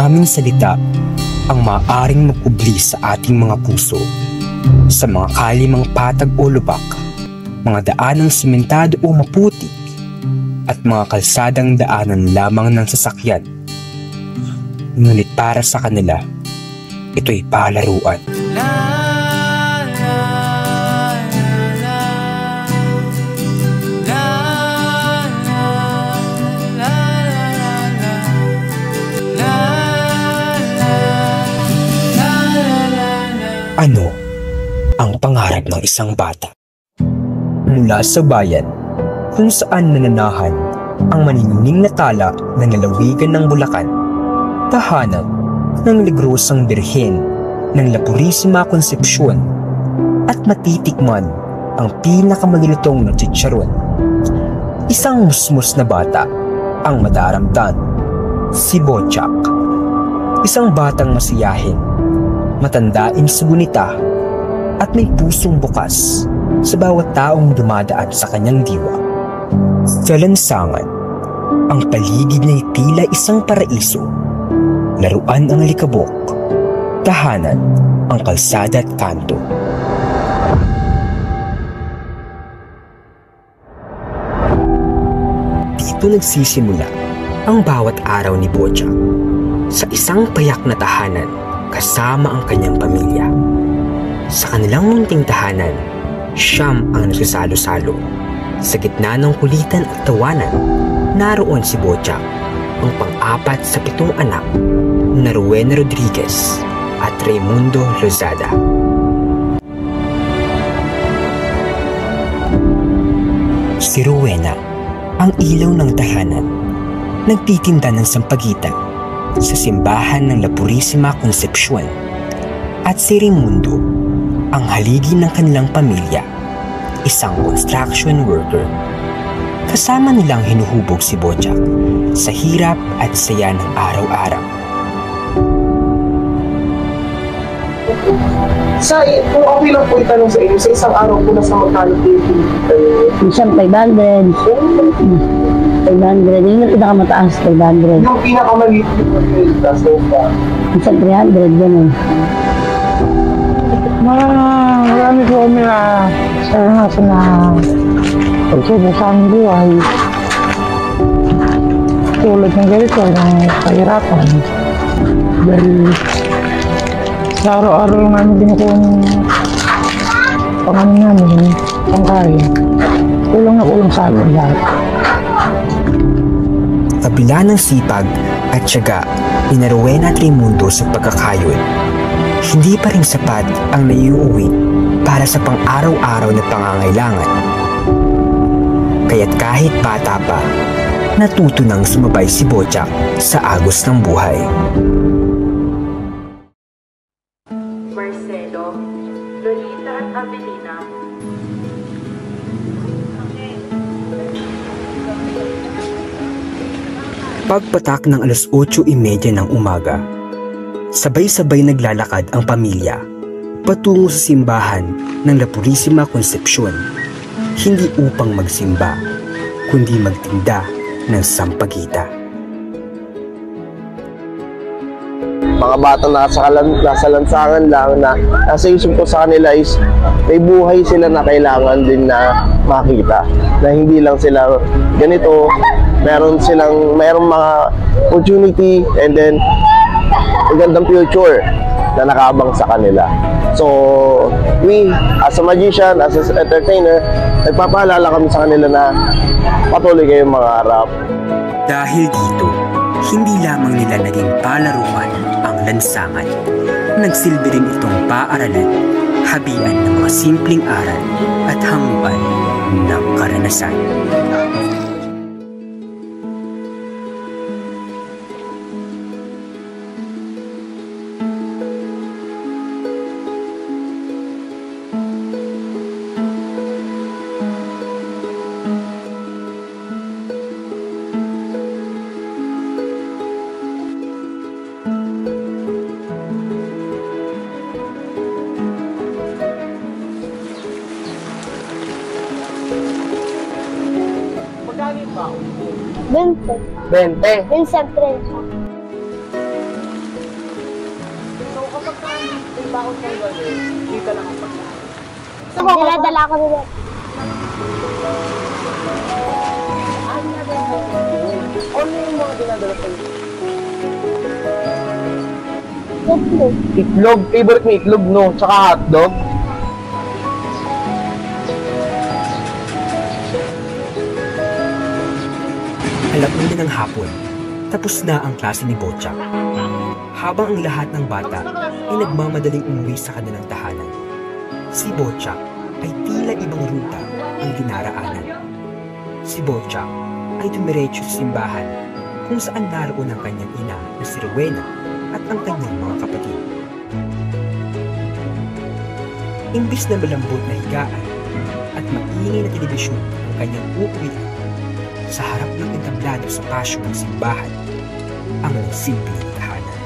daming salita ang maaaring mag-ubli sa ating mga puso. Sa mga kalimang patag o lubak, mga daanang simentado o maputik, at mga kalsadang daanan lamang ng sasakyan. Ngunit para sa kanila, ito'y palaruan. Ano ang pangarap ng isang bata? Mula sa bayan kung saan nananahan ang maninining na tala ng lalawigan ng Bulacan, tahanan ng Negrosang Birhen ng La Purisima Concepcion, at matitikman ang pinakamalilutong na chicharon. Isang musmus na bata ang madaramdan, si Bochak. Isang batang masiyahin, matandain sa gunita, at may pusong bukas sa bawat taong dumadaan sa kanyang diwa. Sa lansangan, ang paligid niya tila isang paraiso. Laruan ang likabok, tahanan ang kalsada at kanto. Dito nagsisimula ang bawat araw ni Bochak, sa isang payak na tahanan kasama ang kanyang pamilya. Sa kanilang munting tahanan, siyam ang nagsasalo-salo. Sa gitna ng kulitan at tawanan, naroon si Bochak, ang pang-apat sa 7 anak na Rowena Rodriguez at Raimundo Lozada. Si Rowena, ang ilaw ng tahanan, nagtitinda ng sampagitan sa simbahan ng La Purisima Concepcion, at si Raimundo, ang haligi ng kanilang pamilya, isang construction worker. Kasama nilang hinuhubog si Bochak sa hirap at saya ng araw-araw. Kung okay lang po itanong sa inyo, sa isang araw po nasa magkano po yung minsan 500. 500. Yun yung pinakamataas, 500. Yung pinakamaliit po yung so far? Minsan 300, gano'n. Marami po kami na pagsubok sa aming buhay. Tulad ng ganito, ng kahirapan. Dahil sa araw-araw lang namin kinukuha ng pangalan namin, pangkain. Kulang na kulang sa amin lahat. Kabila ng sipag at tiyaga ni Rowena at Raimundo sa pagkakayod, hindi pa rin sapat ang naiuwi para sa pang-araw-araw na pangangailangan. Kaya't kahit bata pa, natuto nang sumabay si Bochak sa agos ng buhay. Marcelo, Lolita at Avelina. Pagpatak ng 8:30 ng umaga, sabay-sabay naglalakad ang pamilya patungo sa simbahan ng La Purisima Concepcion, hindi upang magsimba, kundi magtinda ng sampagita. Mga bata nasa lansangan lang na nasa isip ko sa kanila is may buhay sila na kailangan din na makita. Na hindi lang sila ganito, merong mga opportunity and then magandang future na nakaabang sa kanila. So, we, as a magician, as an entertainer, nagpapaalala kami sa kanila na patuloy kayong mangarap. Dahil dito, hindi lamang nila naging palaruan ang lansangan. Nagsilbi rin itong paaralan, habian ng mga simpleng aral at hanguan ng karanasan. Bente. Bente. Minsan 30. Dala-dala ko nila. Ano yung mga dinadala sa'yo? Itlog. Itlog. Favorite mo itlog, no? Tsaka hotdog. Alauna ng hapon, tapos na ang klase ni Bochak. Habang ang lahat ng bata ay nagmamadaling umuwi sa kanilang tahanan, si Bochak ay tila ibang ruta ang dinaraanan. Si Bochak ay dumiretso sa simbahan kung saan naroon ang kanyang ina na si Rowena at ang kanyang mga kapatid. Imbis na malambot na higaan at maingay na telebisyon ang kanyang uuwian, sa harap ng entablado sa pasyo ng simbahan ang simpleng tahanan.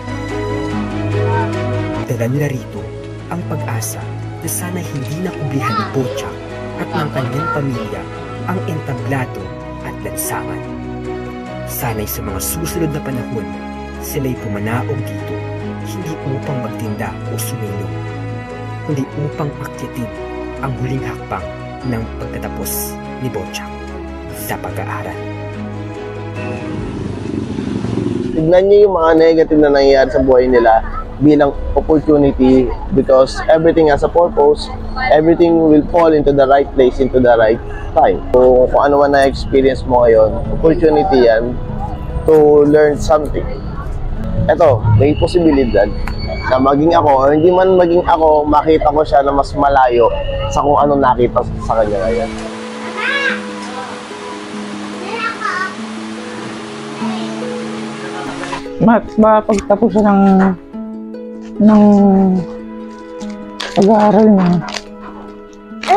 Dala nila rito ang pag-asa na sana hindi nakublihan ni Bochak at ng kanyang pamilya ang entablado at lansangan. Sana'y sa mga susunod na panahon, sila'y pumanaog dito, hindi upang magtinda o sumilong, kundi upang akyatin ang huling hakbang ng pagtatapos ni Bochak sa pag-aaral. Tignan niyo yung mga negative na nangyayari sa buhay nila bilang opportunity, because everything has a purpose, everything will fall into the right place, into the right time. So kung ano man na-experience mo ngayon, opportunity yan to learn something. Ito, may posibilidad na maging ako, o hindi man maging ako, makita ko siya na mas malayo sa kung ano nakita sa kanya ngayon. Pagtapos ng pag-aaral niya,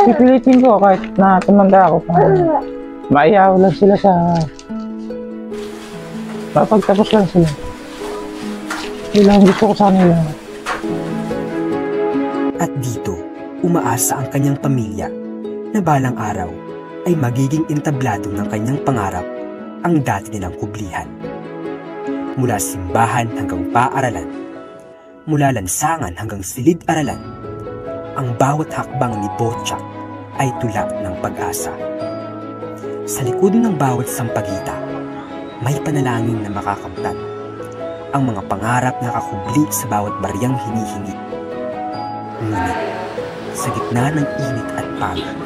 pipilitin ko kahit na tumanda ako pa. Maiyaw lang sila sa pagtapos lang sila. Yun lang gusto ko sa nila. At dito, umaasa ang kanyang pamilya na balang araw ay magiging entablado ng kanyang pangarap ang dati nilang kublihan. Mula simbahan hanggang paaralan, mula lansangan hanggang silid-aralan, ang bawat hakbang ni Bochak ay tula ng pag-asa. Sa likod ng bawat sampagita, may panalangin na makakamtan, ang mga pangarap na kakubli sa bawat bariyang hinihingi. Ngunit, sa gitna ng init at pagod,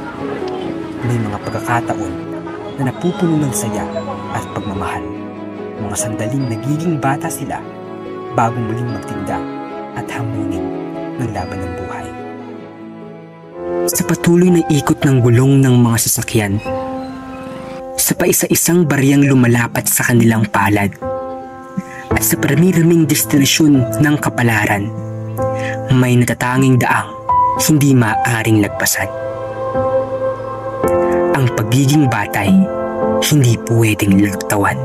may mga pagkakataon na napupuno ng saya at pagmamahal. Mga sandaling nagiging bata sila bago muling magtinda at hamunin ng laban ng buhay. Sa patuloy na ikot ng gulong ng mga sasakyan, sa paisa-isang bariyang lumalapat sa kanilang palad, at sa parami-raming destinasyon ng kapalaran, may natatanging daang hindi maaaring lagpasan. Ang pagiging batay hindi pwedeng lagtawan.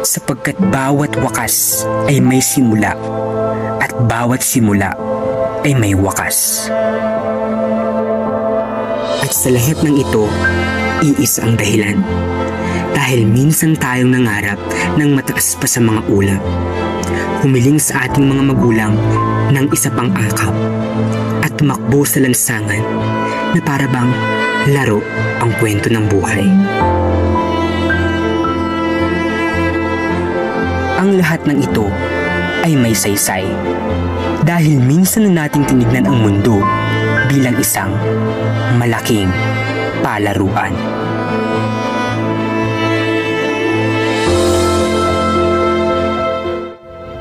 Sapagkat bawat wakas ay may simula at bawat simula ay may wakas. At sa lahat ng ito, iisa ang dahilan. Dahil minsan tayong nangarap ng mataas pa sa mga ulap. Humiling sa ating mga magulang ng isa pang akap at tumakbo sa lansangan na para bang laro ang kwento ng buhay. Ang lahat ng ito ay may saysay dahil minsan na nating tinignan ang mundo bilang isang malaking palaruan.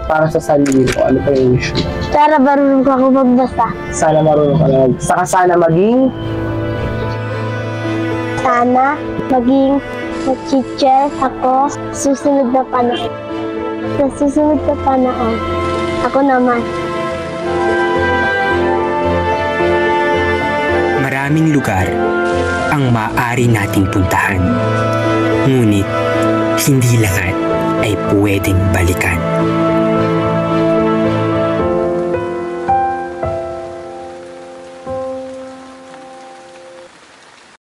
Para sa sarili ko, ano pa yung issue? Sana marunong ako magbasa. Sana marunong ka na saka sana maging teacher ako susunod na panahon. Sa susunod na panahon, ako naman. Maraming lugar ang maaari nating puntahan. Ngunit, hindi lahat ay pwedeng balikan.